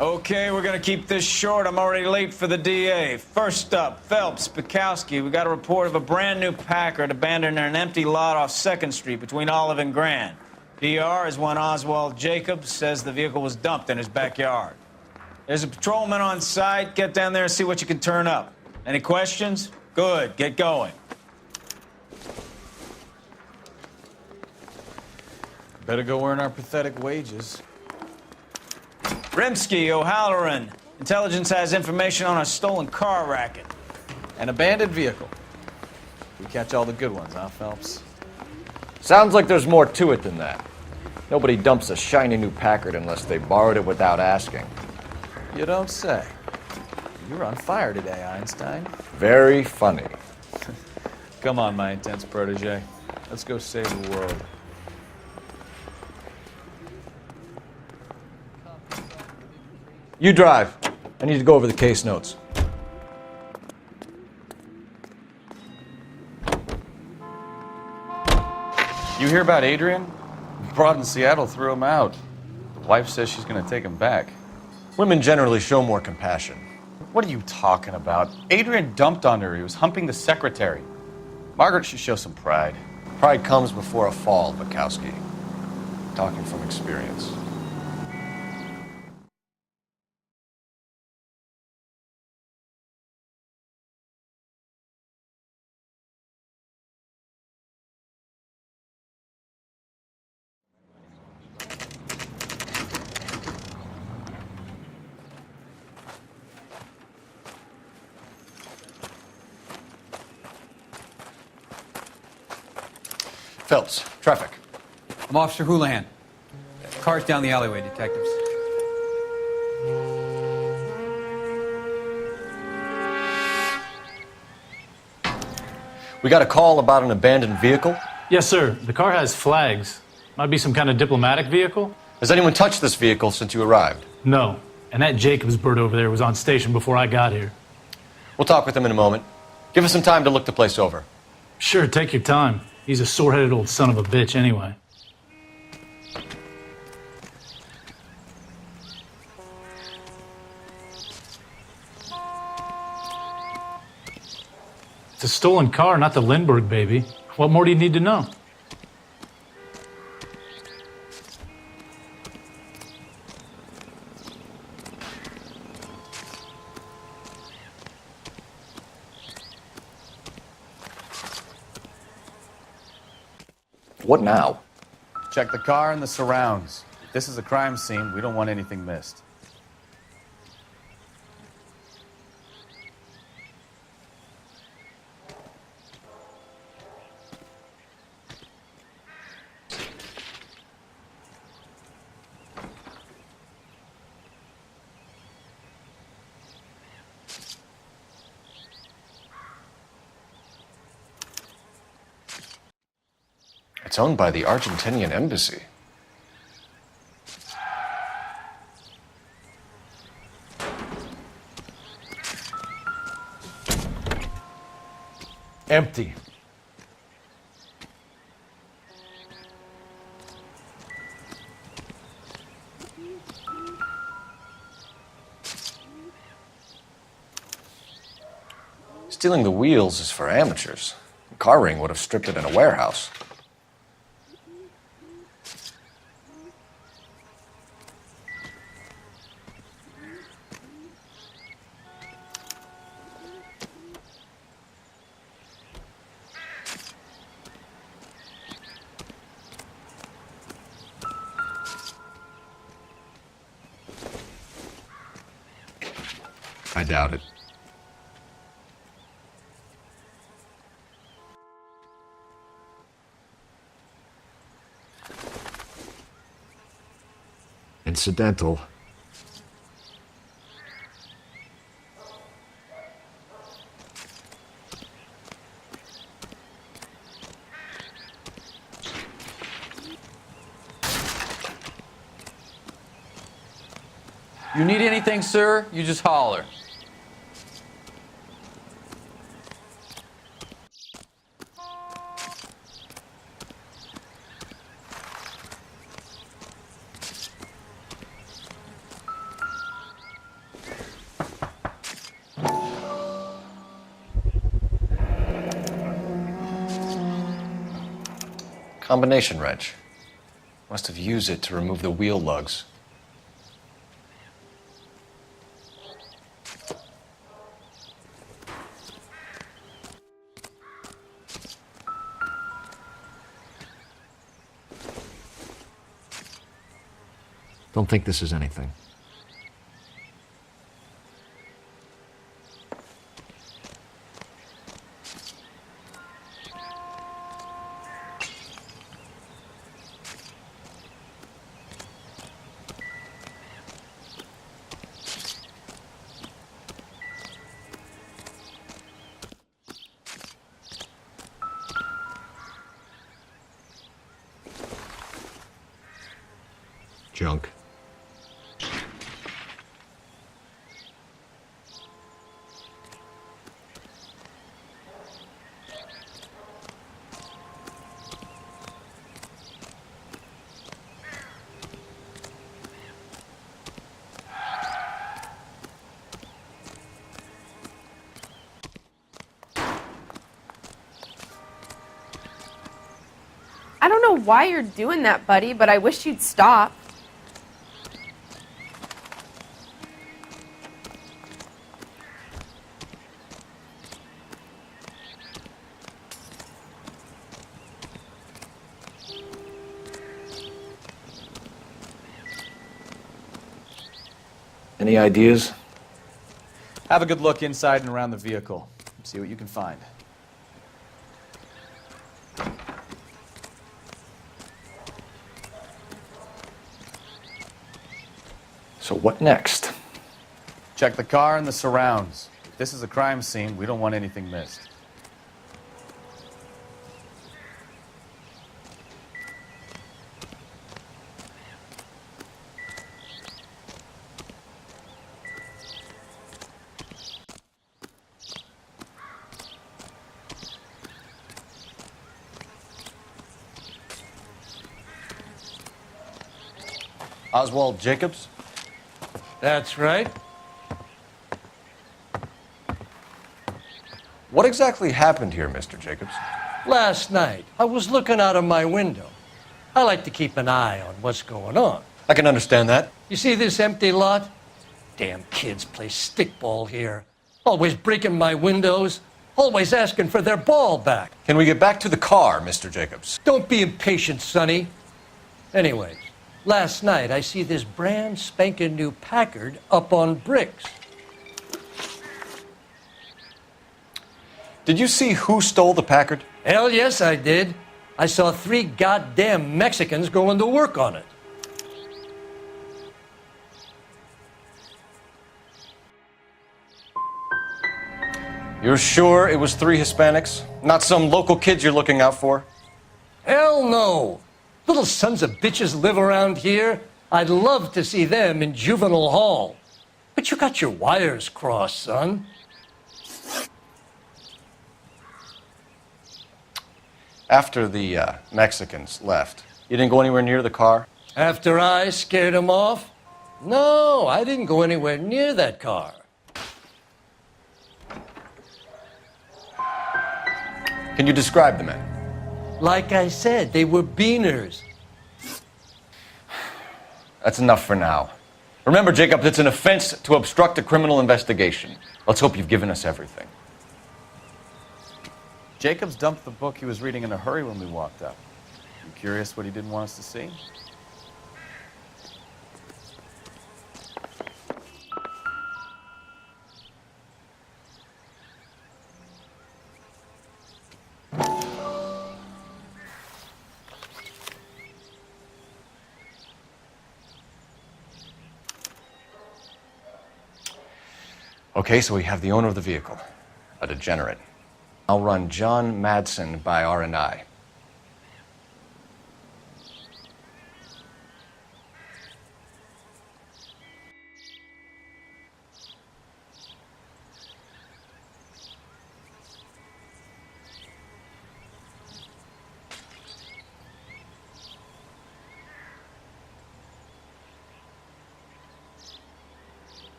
Okay, we're gonna keep this short. I'm already late for the DA. First up, Phelps, Bukowski. We got a report of a brand new Packard abandoned in an empty lot off 2nd Street between Olive and Grand. PR is one Oswald Jacobs says the vehicle was dumped in his backyard. There's a patrolman on site. Get down there and see what you can turn up. Any questions? Good, get going. Better go earn our pathetic wages. Rimsky, O'Halloran. Intelligence has information on a stolen car racket. An abandoned vehicle. We catch all the good ones, huh, Phelps? Sounds like there's more to it than that. Nobody dumps a shiny new Packard unless they borrowed it without asking. You don't say. You're on fire today, Einstein. Very funny. Come on, my intense protege. Let's go save the world. You drive. I need to go over the case notes. You hear about Adrian? Broad in Seattle threw him out. The wife says she's going to take him back. Women generally show more compassion. What are you talking about? Adrian dumped on her. He was humping the secretary. Margaret should show some pride. Pride comes before a fall, Bukowski. Talking from experience. Phelps, traffic. I'm Officer Houlihan. Car's down the alleyway, detectives. We got a call about an abandoned vehicle. Yes, sir. The car has flags. Might be some kind of diplomatic vehicle. Has anyone touched this vehicle since you arrived? No. And that Jacobs bird over there was on station before I got here. We'll talk with him in a moment. Give us some time to look the place over. Sure, take your time. He's a sore-headed old son of a bitch anyway. It's a stolen car, not the Lindbergh baby. What more do you need to know? What now? Check the car and the surrounds. If this is a crime scene, we don't want anything missed. It's owned by the Argentinian embassy. Empty. Stealing the wheels is for amateurs. A car ring would have stripped it in a warehouse. I doubt it. Incidental. You need anything, sir? You just holler. Combination wrench. Must have used it to remove the wheel lugs. Don't think this is anything. Junk. I don't know why you're doing that, buddy, but I wish you'd stop. Any ideas? Have a good look inside and around the vehicle. See what you can find. So what next? Check the car and the surrounds. If this is a crime scene, we don't want anything missed. Oswald Jacobs? That's right. What exactly happened here, Mr. Jacobs? Last night, I was looking out of my window. I like to keep an eye on what's going on. I can understand that. You see this empty lot? Damn kids play stickball here. Always breaking my windows. Always asking for their ball back. Can we get back to the car, Mr. Jacobs? Don't be impatient, Sonny. Anyways, last night I see this brand spanking new Packard up on bricks. Did you see who stole the Packard? Hell yes, I did. I saw 3 goddamn Mexicans going to work on it. You're sure it was 3 Hispanics? Not some local kids you're looking out for? Hell no. Little sons of bitches live around here. I'd love to see them in juvenile hall. But you got your wires crossed, son. After the Mexicans left, you didn't go anywhere near the car? After I scared them off? No, I didn't go anywhere near that car. Can you describe the men? Like I said, they were beaners. That's enough for now. Remember, Jacob, it's an offense to obstruct a criminal investigation. Let's hope you've given us everything. Jacobs dumped the book he was reading in a hurry when we walked up. You curious what he didn't want us to see? Okay, so we have the owner of the vehicle, a degenerate. I'll run John Madsen by R&I.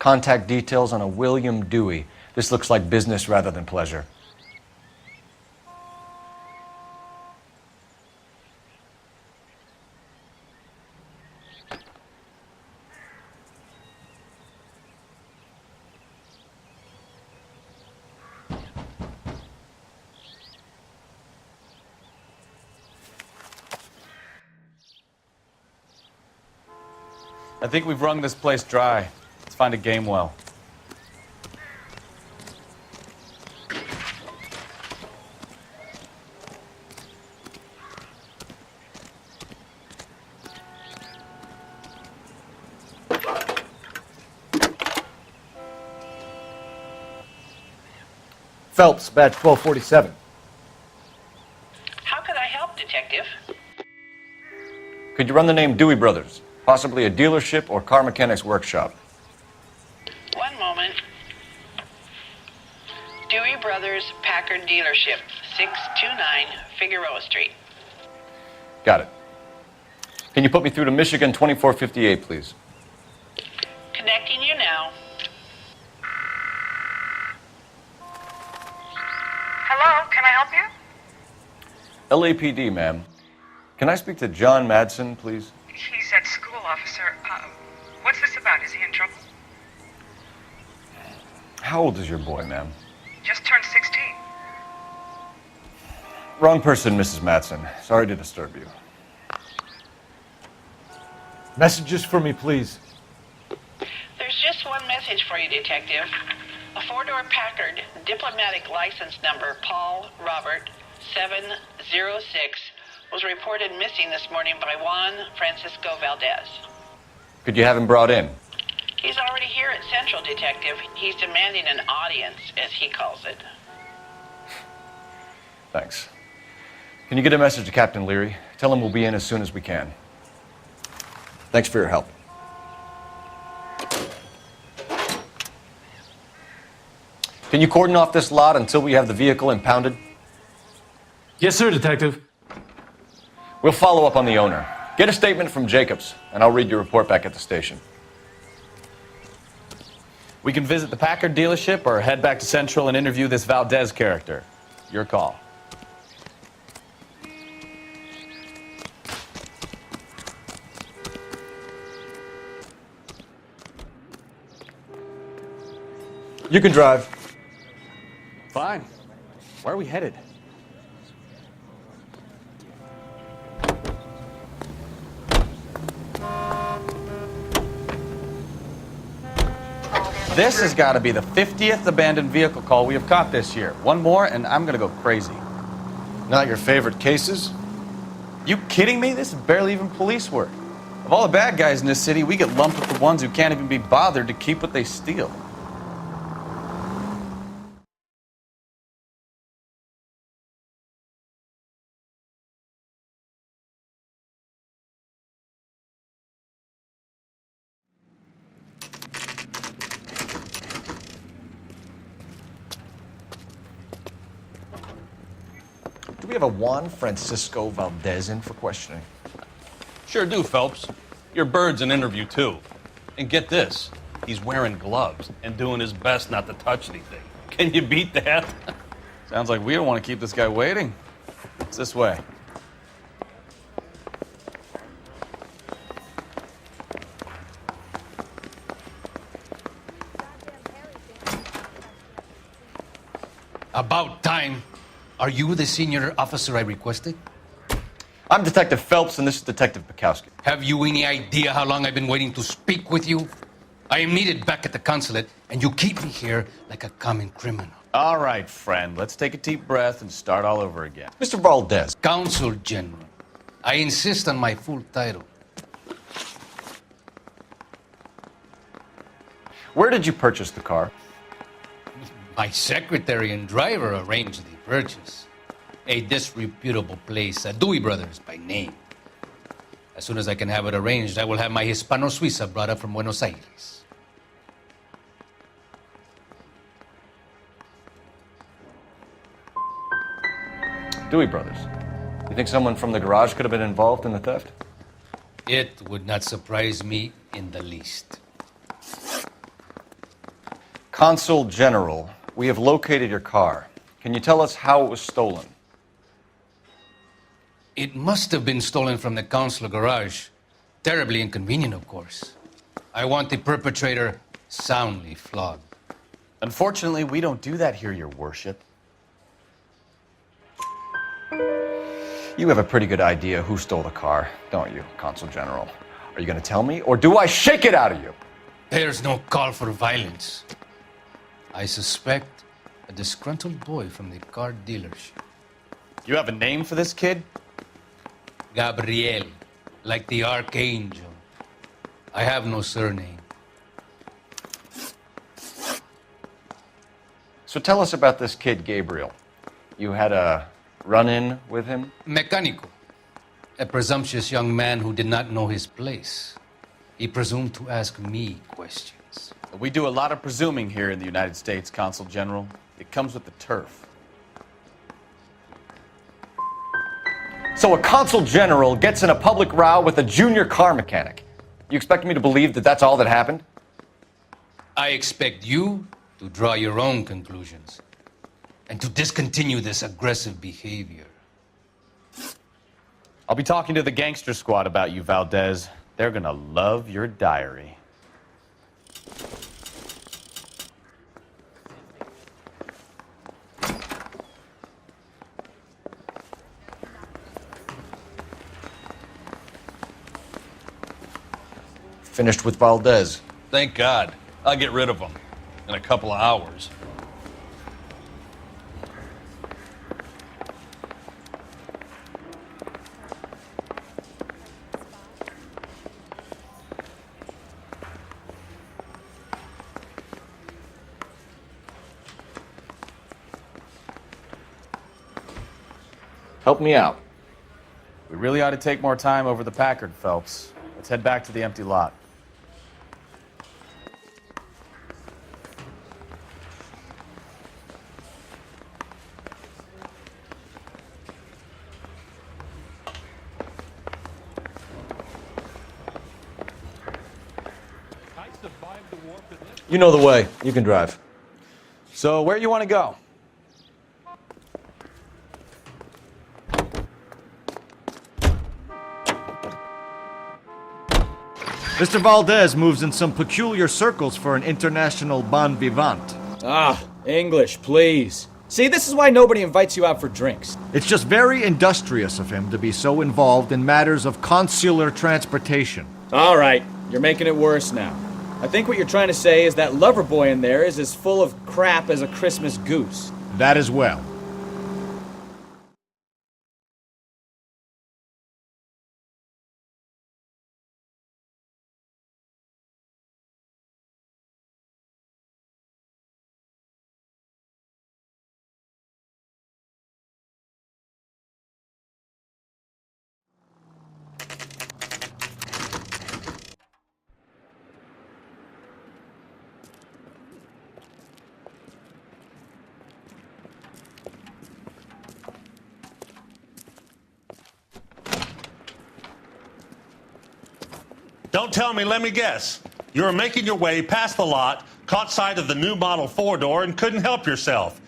Contact details on a William Dewey. This looks like business rather than pleasure. I think we've wrung this place dry. Let's find a game well. Phelps, badge 1247. How could I help, Detective? Could you run the name Dewey Brothers? Possibly a dealership or car mechanics workshop. One moment. Dewey Brothers Packard Dealership, 629 Figueroa Street. Got it. Can you put me through to Michigan 2458, please? Connecting you now. Hello, can I help you? LAPD, ma'am. Can I speak to John Madsen, please? He's at school, officer. What's this about? Is he in trouble? How old is your boy, ma'am? Just turned 16. Wrong person, Mrs. Madsen. Sorry to disturb you. Messages for me, please. There's just one message for you, Detective. A four-door Packard, diplomatic license number Paul Robert 706, was reported missing this morning by Juan Francisco Valdez. Could you have him brought in? He's already here at Central, Detective. He's demanding an audience, as he calls it. Thanks. Can you get a message to Captain Leary? Tell him we'll be in as soon as we can. Thanks for your help. Can you cordon off this lot until we have the vehicle impounded? Yes, sir, Detective. We'll follow up on the owner. Get a statement from Jacobs, and I'll read your report back at the station. We can visit the Packard dealership or head back to Central and interview this Valdez character. Your call. You can drive. Fine. Where are we headed? This has got to be the 50th abandoned vehicle call we have caught this year. One more, and I'm going to go crazy. Not your favorite cases? You kidding me? This is barely even police work. Of all the bad guys in this city, we get lumped with the ones who can't even be bothered to keep what they steal. Do we have a Juan Francisco Valdez in for questioning? Sure do, Phelps. Your bird's an interview, too. And get this, he's wearing gloves and doing his best not to touch anything. Can you beat that? Sounds like we don't want to keep this guy waiting. It's this way. About time. Are you the senior officer I requested? I'm Detective Phelps, and this is Detective Bukowski. Have you any idea how long I've been waiting to speak with you? I am needed back at the consulate, and you keep me here like a common criminal. All right, friend. Let's take a deep breath and start all over again. Mr. Valdez. Consul General. I insist on my full title. Where did you purchase the car? My secretary and driver arranged the purchase. A disreputable place, Dewey Brothers by name. As soon as I can have it arranged, I will have my Hispano Suiza brought up from Buenos Aires. Dewey Brothers. You think someone from the garage could have been involved in the theft? It would not surprise me in the least. Consul General, we have located your car. Can you tell us how it was stolen? It must have been stolen from the consular garage. Terribly inconvenient, of course. I want the perpetrator soundly flogged. Unfortunately, we don't do that here, Your Worship. You have a pretty good idea who stole the car, don't you, Consul General? Are you going to tell me, or do I shake it out of you? There's no call for violence. I suspect a disgruntled boy from the car dealership. You have a name for this kid? Gabriel, like the archangel. I have no surname. So tell us about this kid, Gabriel. You had a run-in with him? Mecánico, a presumptuous young man who did not know his place. He presumed to ask me questions. We do a lot of presuming here in the United States, Consul General. It comes with the turf. So a Consul General gets in a public row with a junior car mechanic. You expect me to believe that that's all that happened? I expect you to draw your own conclusions and to discontinue this aggressive behavior. I'll be talking to the gangster squad about you, Valdez. They're gonna love your diary. Finished with Valdez. Thank God. I'll get rid of him in a couple of hours. Help me out. We really ought to take more time over the Packard, Phelps. Let's head back to the empty lot. You know the way. You can drive. So, where you want to go? Mr. Valdez moves in some peculiar circles for an international bon vivant. Ah, English, please. See, this is why nobody invites you out for drinks. It's just very industrious of him to be so involved in matters of consular transportation. All right, you're making it worse now. I think what you're trying to say is that lover boy in there is as full of crap as a Christmas goose. That as well. Don't tell me, let me guess. You were making your way past the lot, caught sight of the new model four-door, and couldn't help yourself.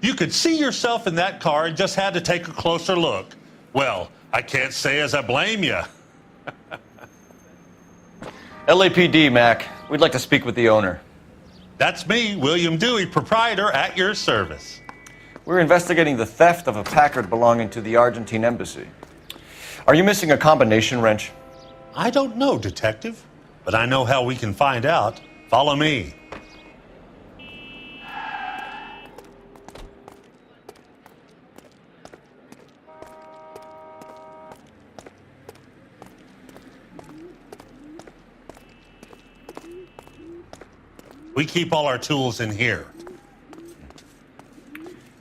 You could see yourself in that car and just had to take a closer look. Well, I can't say as I blame you. LAPD, Mac. We'd like to speak with the owner. That's me, William Dewey, proprietor, at your service. We're investigating the theft of a Packard belonging to the Argentine embassy. Are you missing a combination wrench? I don't know, Detective, but I know how we can find out. Follow me. We keep all our tools in here.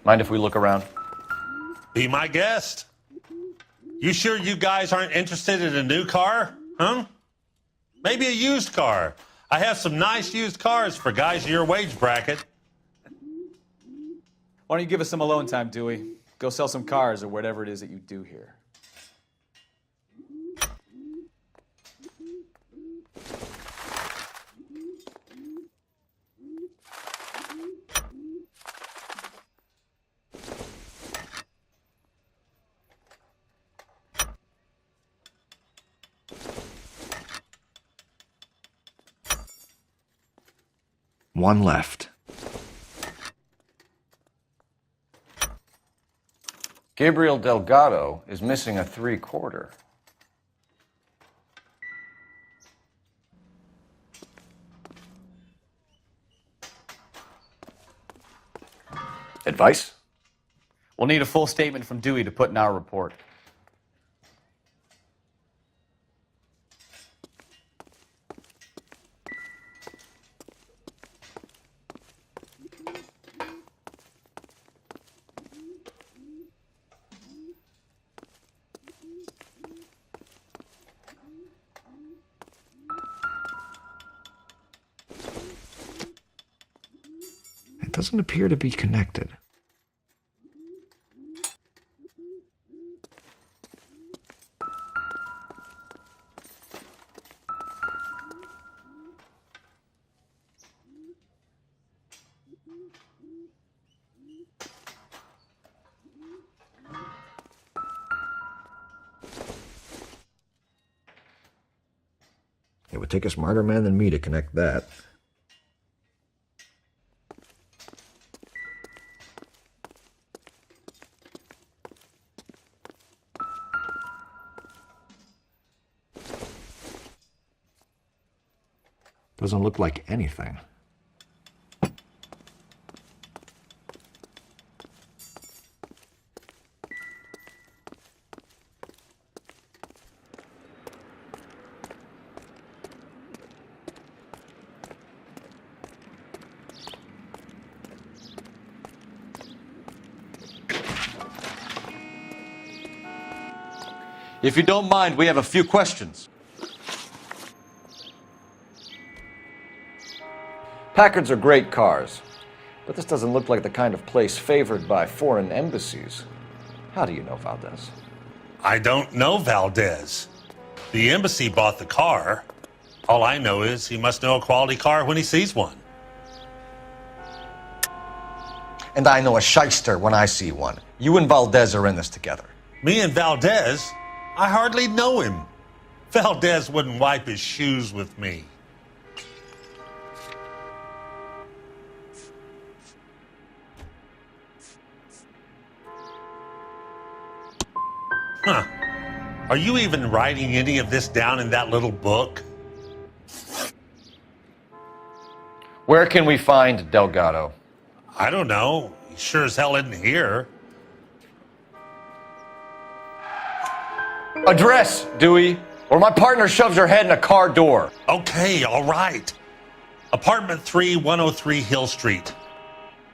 Mind if we look around? Be my guest. You sure you guys aren't interested in a new car? Huh? Maybe a used car. I have some nice used cars for guys in your wage bracket. Why don't you give us some alone time, Dewey? Go sell some cars or whatever it is that you do here. one left. Gabriel Delgado is missing a 3/4. Advice? We'll need a full statement from Dewey to put in our report. It doesn't appear to be connected. It would take a smarter man than me to connect that. Doesn't look like anything. If you don't mind, we have a few questions. Packards are great cars, but this doesn't look like the kind of place favored by foreign embassies. How do you know Valdez? I don't know Valdez. The embassy bought the car. All I know is he must know a quality car when he sees one. And I know a shyster when I see one. You and Valdez are in this together. Me and Valdez? I hardly know him. Valdez wouldn't wipe his shoes with me. Huh. Are you even writing any of this down in that little book? Where can we find Delgado? I don't know. He sure as hell isn't here. Address, Dewey, or my partner shoves her head in a car door. Okay, all right. Apartment 3, 103 Hill Street.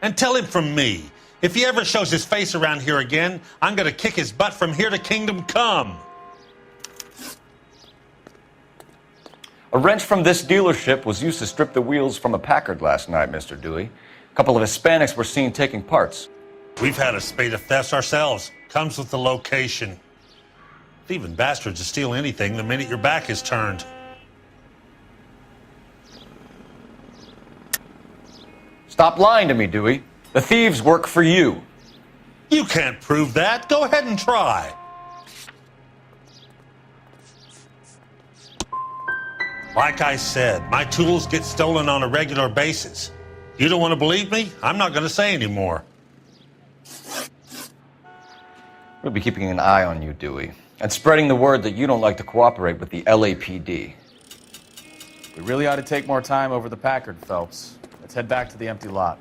And tell him from me, if he ever shows his face around here again, I'm going to kick his butt from here to kingdom come. A wrench from this dealership was used to strip the wheels from a Packard last night, Mr. Dewey. A couple of Hispanics were seen taking parts. We've had a spate of thefts ourselves. Comes with the location. Thieving bastards to steal anything the minute your back is turned. Stop lying to me, Dewey. The thieves work for you. You can't prove that. Go ahead and try. Like I said, my tools get stolen on a regular basis. You don't want to believe me? I'm not going to say anymore. We'll be keeping an eye on you, Dewey, and spreading the word that you don't like to cooperate with the LAPD. We really ought to take more time over the Packard, Phelps. Let's head back to the empty lot.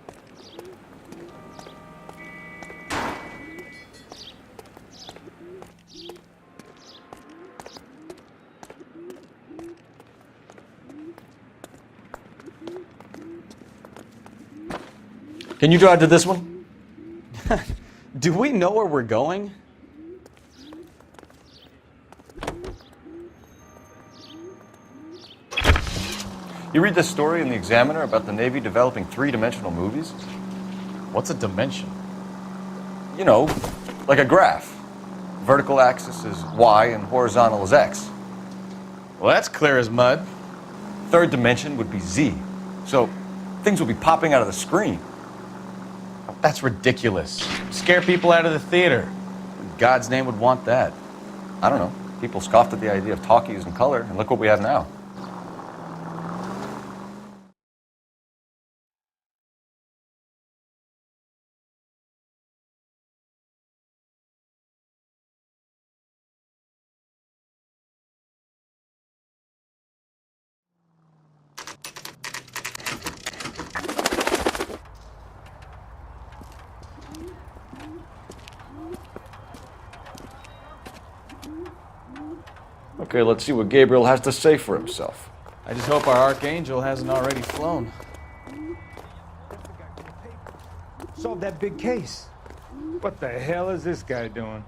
Can you drive to this one? Do we know where we're going? You read this story in the Examiner about the Navy developing three-dimensional movies? What's a dimension? You know, like a graph. Vertical axis is Y and horizontal is X. Well, that's clear as mud. Third dimension would be Z. So things will be popping out of the screen. That's ridiculous. Scare people out of the theater. In God's name would want that. I don't know. People scoffed at the idea of talkies in color, and look what we have now. Okay, let's see what Gabriel has to say for himself. I just hope our archangel hasn't already flown. Solve that big case. What the hell is this guy doing?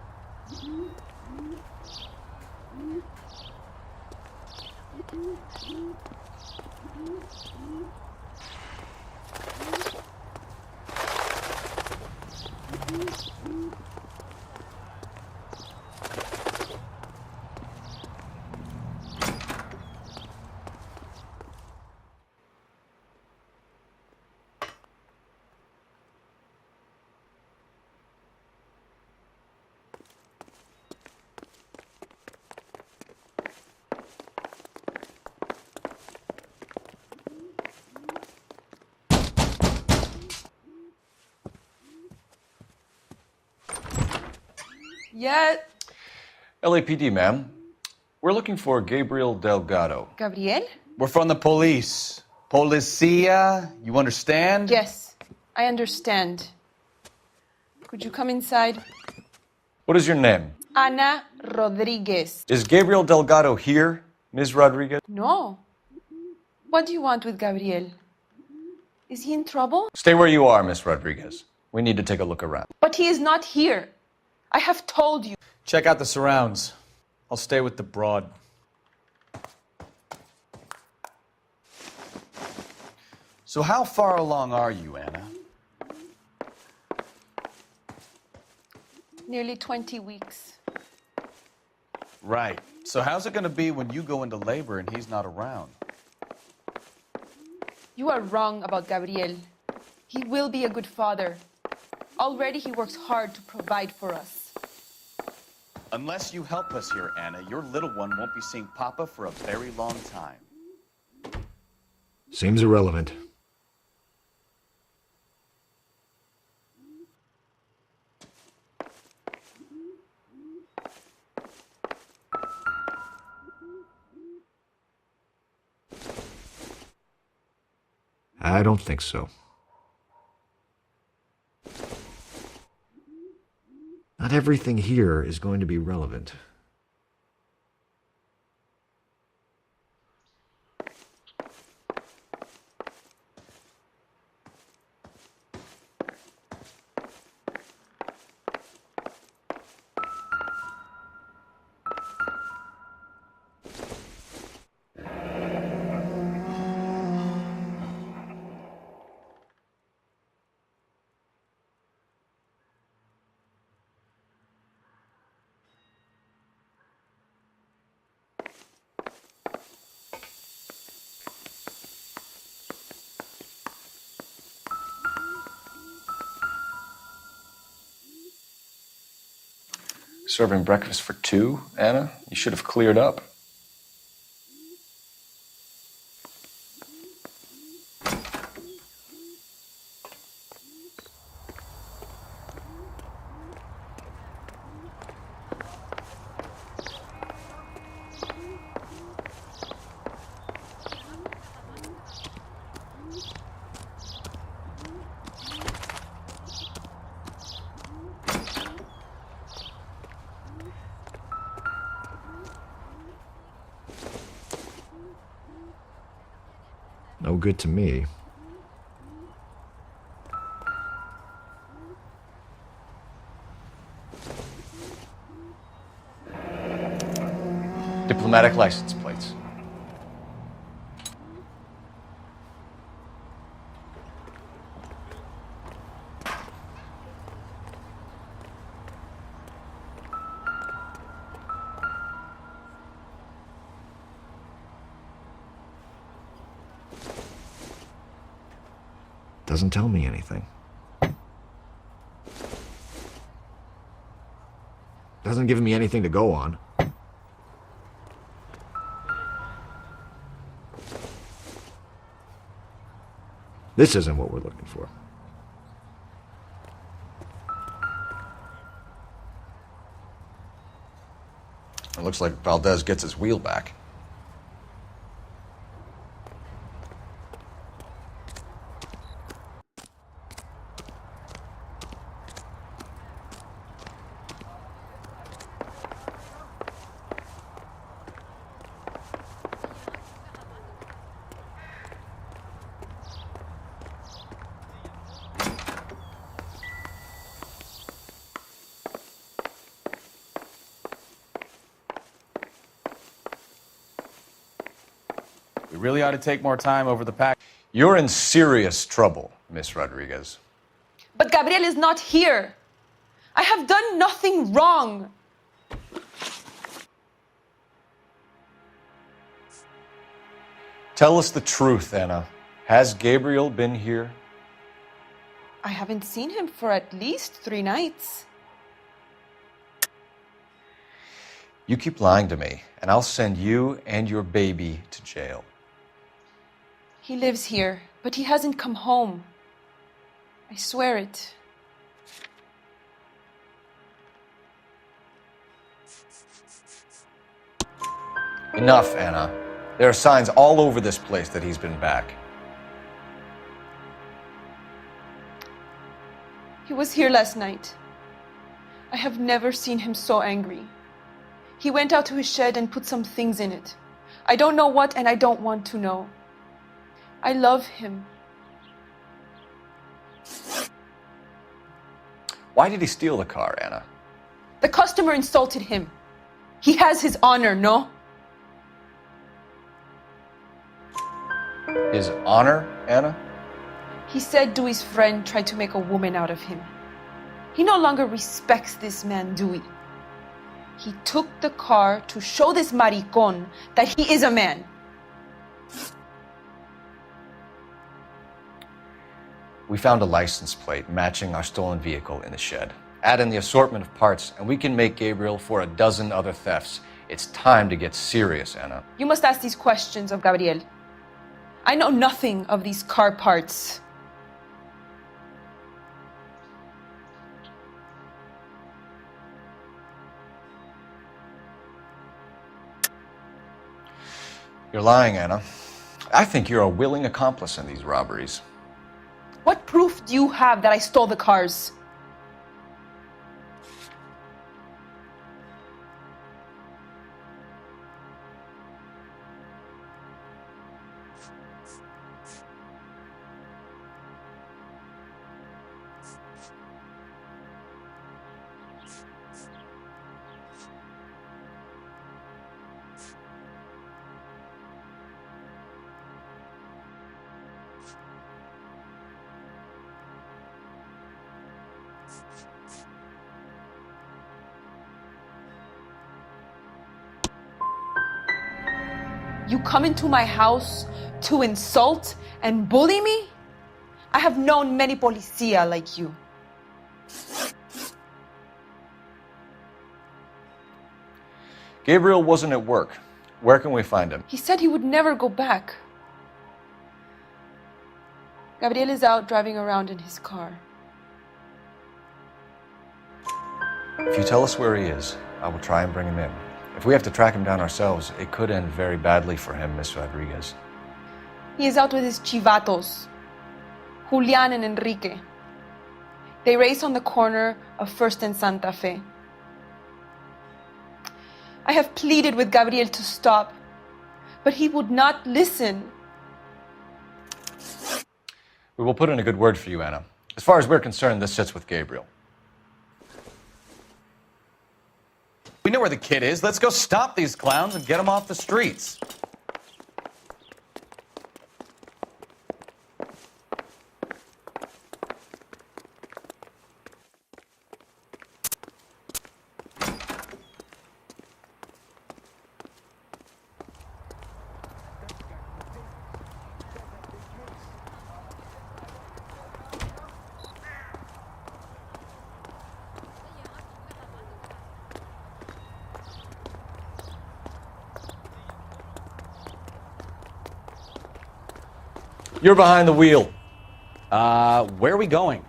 Yeah. LAPD, ma'am. We're looking for Gabriel Delgado. Gabriel? We're from the police. Policia, you understand? Yes, I understand. Could you come inside? What is your name? Ana Rodriguez. Is Gabriel Delgado here, Ms. Rodriguez? No. What do you want with Gabriel? Is he in trouble? Stay where you are, Ms. Rodriguez. We need to take a look around. But he is not here. I have told you. Check out the surrounds. I'll stay with the broad. So how far along are you, Anna? Nearly 20 weeks. Right. So how's it going to be when you go into labor and he's not around? You are wrong about Gabriel. He will be a good father. Already he works hard to provide for us. Unless you help us here, Anna, your little one won't be seeing Papa for a very long time. Seems irrelevant. I don't think so. Not everything here is going to be relevant. Serving breakfast for two, Anna? You should have cleared up. No good to me. Diplomatic license plates. Doesn't tell me anything. Doesn't give me anything to go on. This isn't what we're looking for. It looks like Valdez gets his wheel back. We really ought to take more time over the pack. You're in serious trouble, Miss Rodriguez. But Gabriel is not here. I have done nothing wrong. Tell us the truth, Anna. Has Gabriel been here? I haven't seen him for at least 3 nights. You keep lying to me, and I'll send you and your baby to jail. He lives here, but he hasn't come home. I swear it. Enough, Anna. There are signs all over this place that he's been back. He was here last night. I have never seen him so angry. He went out to his shed and put some things in it. I don't know what, and I don't want to know. I love him. Why did he steal the car, Anna? The customer insulted him. He has his honor, no? His honor, Anna? He said Dewey's friend tried to make a woman out of him. He no longer respects this man, Dewey. He took the car to show this maricón that he is a man. We found a license plate matching our stolen vehicle in the shed. Add in the assortment of parts, and we can make Gabriel for a dozen other thefts. It's time to get serious, Anna. You must ask these questions of Gabriel. I know nothing of these car parts. You're lying, Anna. I think you're a willing accomplice in these robberies. What proof do you have that I stole the cars? You come into my house to insult and bully me? I have known many policía like you. Gabriel wasn't at work. Where can we find him? He said he would never go back. Gabriel is out driving around in his car. If you tell us where he is, I will try and bring him in. If we have to track him down ourselves, it could end very badly for him, Miss Rodriguez. He is out with his chivatos, Julian and Enrique. They race on the corner of First and Santa Fe. I have pleaded with Gabriel to stop, but he would not listen. We will put in a good word for you, Anna. As far as we're concerned, this sits with Gabriel. We know where the kid is. Let's go stop these clowns and get them off the streets. You're behind the wheel. Where are we going?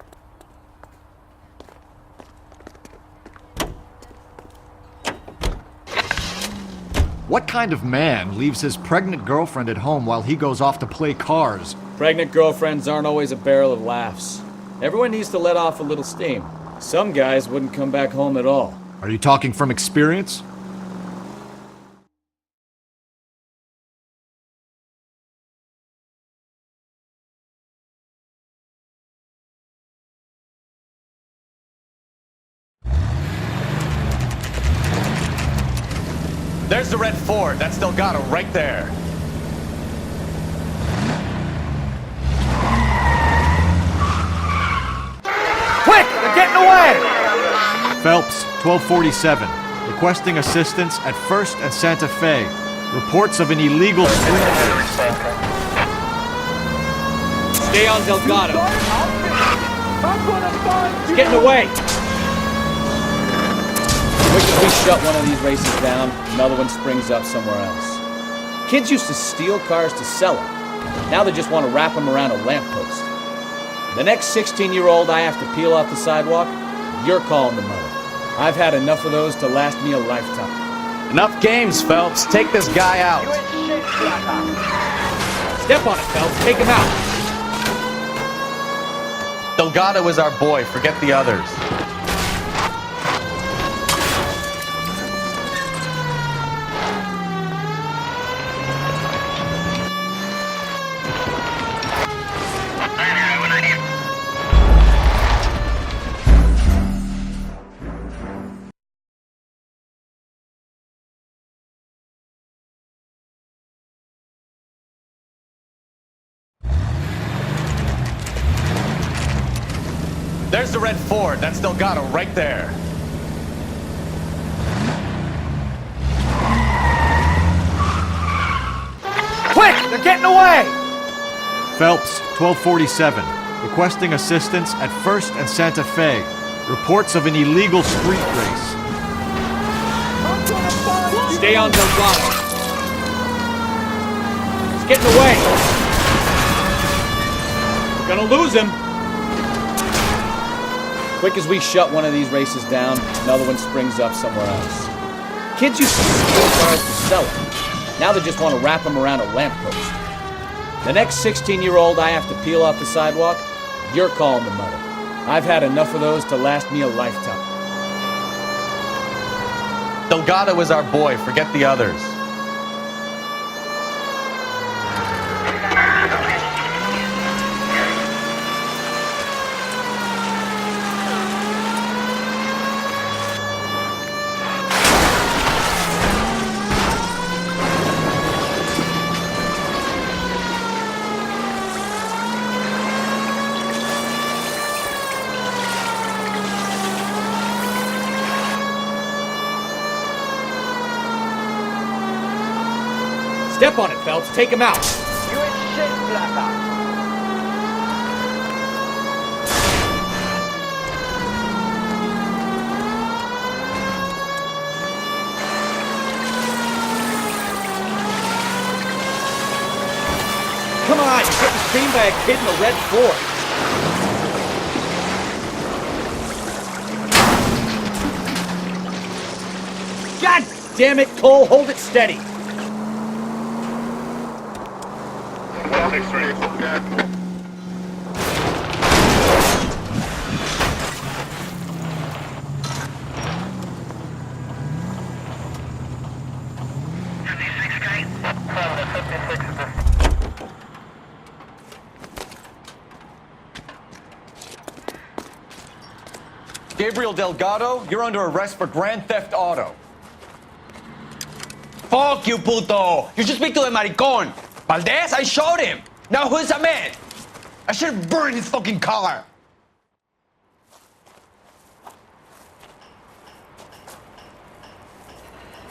What kind of man leaves his pregnant girlfriend at home while he goes off to play cars? Pregnant girlfriends aren't always a barrel of laughs. Everyone needs to let off a little steam. Some guys wouldn't come back home at all. Are you talking from experience? There's the red Ford. That's Delgado right there. getting away! Phelps, 1247. Requesting assistance at 1st and Santa Fe. Reports of an illegal street race. Stay on Delgado. I'm gonna find He's getting away. Quick as we shut one of these races down, another one springs up somewhere else. Kids used to steal cars to sell them. Now they just want to wrap them around a lamppost. The next 16-year-old I have to peel off the sidewalk, you're calling the mother. I've had enough of those to last me a lifetime. Enough games, Phelps. Take this guy out. Step on it, Phelps. Take him out. Delgado is our boy. Forget the others. There's the red Ford. That's Delgado right there. Quick! They're getting away! Phelps, 1247. Requesting assistance at 1st and Santa Fe. Reports of an illegal street race. Stay on Delgado. He's getting away. We're gonna lose him. Quick as we shut one of these races down, another one springs up somewhere else. Kids used to steal cars to sell them. Now they just want to wrap them around a lamppost. The next 16-year-old I have to peel off the sidewalk, you're calling the mother. I've had enough of those to last me a lifetime. Delgado is our boy. Forget the others. Step on it, Phelps. Take him out. You ain't shit, Blackout. Come on, you're getting creamed by a kid in a red Ford. God damn it, Cole, hold it steady. Gabriel Delgado, you're under arrest for grand theft auto. Fuck you, puto! You should speak to the maricón. Valdez, I showed him. Now who's a man? I should have burned his fucking car.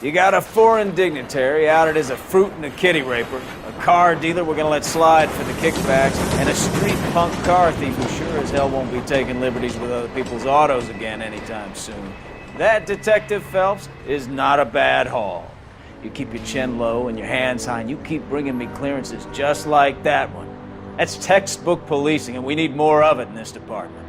You got a foreign dignitary outed as a fruit and a kitty raper, a car dealer we're gonna let slide for the kickbacks, and a street punk car thief who sure as hell won't be taking liberties with other people's autos again anytime soon. That, Detective Phelps, is not a bad haul. You keep your chin low and your hands high, and you keep bringing me clearances just like that one. That's textbook policing, and we need more of it in this department.